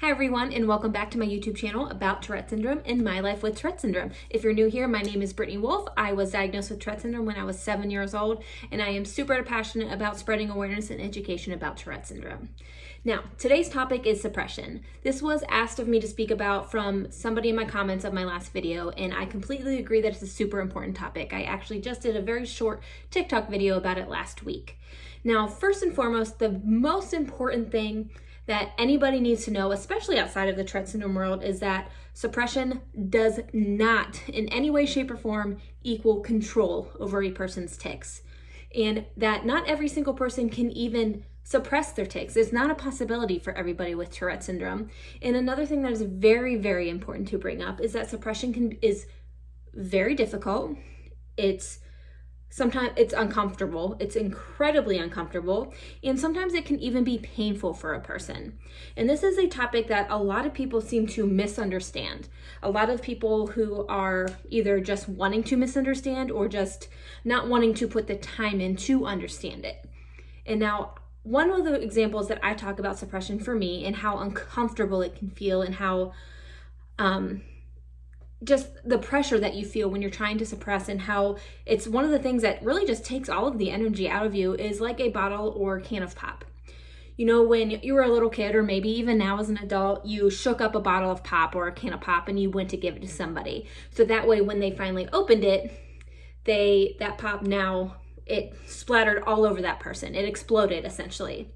Hi everyone, and welcome back to my YouTube channel about Tourette syndrome and my life with Tourette syndrome. If you're new here, my name is Britney Wolf. I was diagnosed with Tourette syndrome when I was 7 years old, and I am super passionate about spreading awareness and education about Tourette syndrome. Now, today's topic is suppression. This was asked of me to speak about from somebody in my comments of my last video, and I completely agree that it's a super important topic. I actually just did a very short TikTok video about it last week. Now, first and foremost, the most important thing that anybody needs to know, especially outside of the Tourette syndrome world, is that suppression does not in any way, shape, or form equal control over a person's tics. And that not every single person can even suppress their tics. It's not a possibility for everybody with Tourette syndrome. And another thing that is very, very important to bring up is that suppression is very difficult. Sometimes it's uncomfortable, it's incredibly uncomfortable, and sometimes it can even be painful for a person. And this is a topic that a lot of people seem to misunderstand. A lot of people who are either just wanting to misunderstand or just not wanting to put the time in to understand it. And now, one of the examples that I talk about suppression for me and how uncomfortable it can feel and how just the pressure that you feel when you're trying to suppress and how it's one of the things that really just takes all of the energy out of you is like a bottle or can of pop. You know, when you were a little kid or maybe even now as an adult, you shook up a bottle of pop or a can of pop and you went to give it to somebody. So that way when they finally opened it, that pop now, it splattered all over that person. It exploded essentially.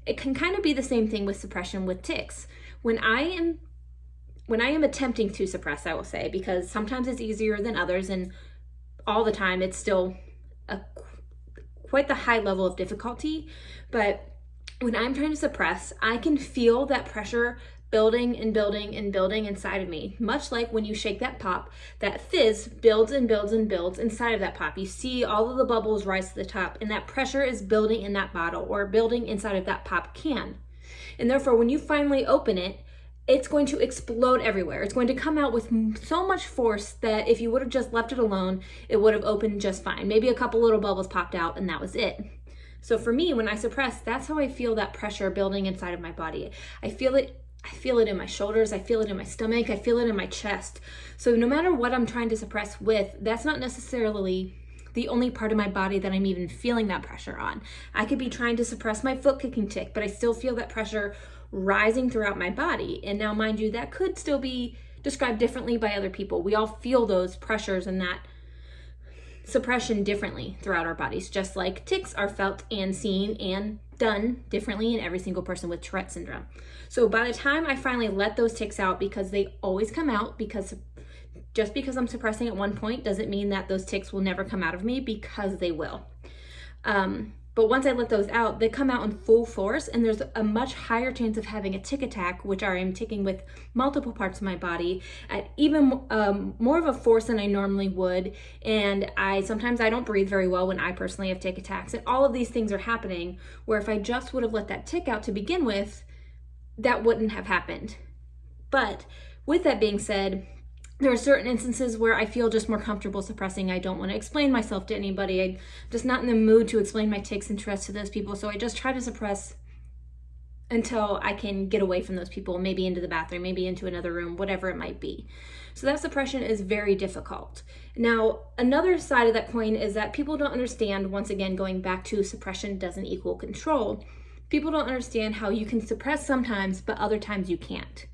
It can kind of be the same thing with suppression with tics. When I am attempting to suppress, I will say, because sometimes it's easier than others, and all the time it's still quite the high level of difficulty. But when I'm trying to suppress, I can feel that pressure building and building and building inside of me. Much like when you shake that pop, that fizz builds and builds and builds inside of that pop. You see all of the bubbles rise to the top, and that pressure is building in that bottle or building inside of that pop can. And therefore, when you finally open it, it's going to explode everywhere. It's going to come out with so much force that if you would have just left it alone, it would have opened just fine. Maybe a couple little bubbles popped out and that was it. So for me, when I suppress, that's how I feel that pressure building inside of my body. I feel it in my shoulders, I feel it in my stomach, I feel it in my chest. So no matter what I'm trying to suppress with, that's not necessarily the only part of my body that I'm even feeling that pressure on. I could be trying to suppress my foot kicking tic, but I still feel that pressure rising throughout my body. And now, mind you, that could still be described differently by other people. We all feel those pressures and that suppression differently throughout our bodies, just like tics are felt and seen and done differently in every single person with Tourette syndrome. So by the time I finally let those tics out, because they always come out, because just because I'm suppressing at one point doesn't mean that those tics will never come out of me, because they will. But once I let those out, they come out in full force, and there's a much higher chance of having a tic attack, which I am ticking with multiple parts of my body at even more of a force than I normally would. And sometimes I don't breathe very well when I personally have tic attacks. And all of these things are happening where if I just would have let that tic out to begin with, that wouldn't have happened. But with that being said, there are certain instances where I feel just more comfortable suppressing. I don't want to explain myself to anybody. I'm just not in the mood to explain my tics and Tourette's to those people. So I just try to suppress until I can get away from those people, maybe into the bathroom, maybe into another room, whatever it might be. So that suppression is very difficult. Now, another side of that coin is that people don't understand, once again, going back to suppression doesn't equal control. People don't understand how you can suppress sometimes, but other times you can't.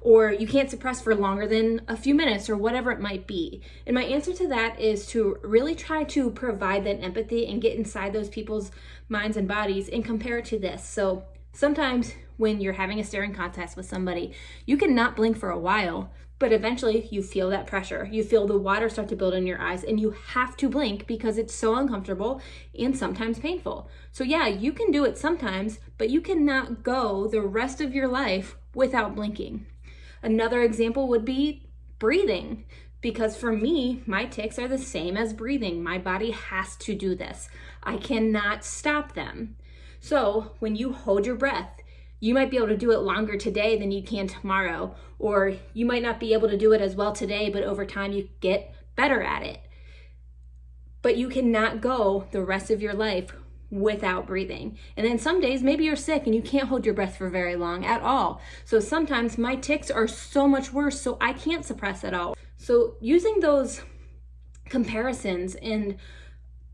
Or you can't suppress for longer than a few minutes or whatever it might be. And my answer to that is to really try to provide that empathy and get inside those people's minds and bodies and compare it to this. So sometimes when you're having a staring contest with somebody, you can not blink for a while, but eventually you feel that pressure. You feel the water start to build in your eyes and you have to blink because it's so uncomfortable and sometimes painful. So yeah, you can do it sometimes, but you cannot go the rest of your life without blinking. Another example would be breathing, because for me, my tics are the same as breathing. My body has to do this. I cannot stop them. So when you hold your breath, you might be able to do it longer today than you can tomorrow, or you might not be able to do it as well today, but over time you get better at it. But you cannot go the rest of your life without breathing. And then some days, maybe you're sick and you can't hold your breath for very long at all. So sometimes my tics are so much worse, so I can't suppress at all. So using those comparisons and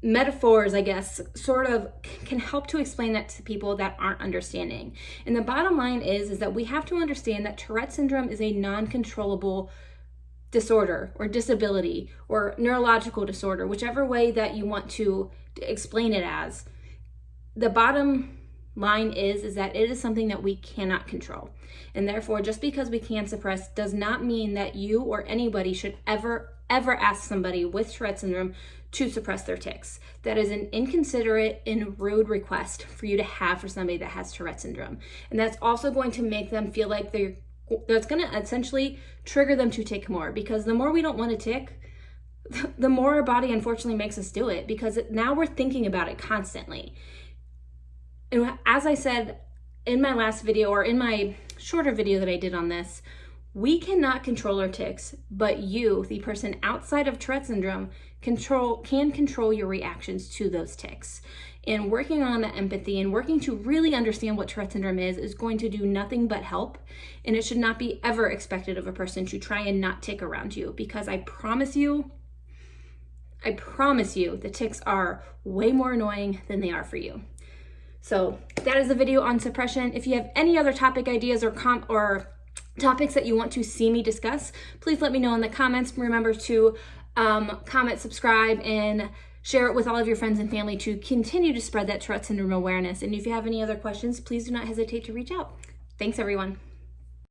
metaphors, I guess, sort of can help to explain that to people that aren't understanding. And the bottom line is that we have to understand that Tourette syndrome is a non-controllable disorder or disability or neurological disorder, whichever way that you want to explain it as. The bottom line is that it is something that we cannot control. And therefore, just because we can suppress does not mean that you or anybody should ever ask somebody with Tourette syndrome to suppress their tics. That is an inconsiderate and rude request for you to have for somebody that has Tourette syndrome. And that's also going to make them feel like that's going to essentially trigger them to tic more, because the more we don't want to tic, the more our body unfortunately makes us do it, because now we're thinking about it constantly. And as I said in my last video, or in my shorter video that I did on this, we cannot control our tics, but you, the person outside of Tourette syndrome, can control your reactions to those tics. And working on the empathy and working to really understand what Tourette syndrome is going to do nothing but help. And it should not be ever expected of a person to try and not tic around you, because I promise you, the tics are way more annoying than they are for you. So that is the video on suppression. If you have any other topic ideas or topics that you want to see me discuss, please let me know in the comments. Remember to comment, subscribe, and share it with all of your friends and family to continue to spread that Tourette syndrome awareness. And if you have any other questions, please do not hesitate to reach out. Thanks, everyone.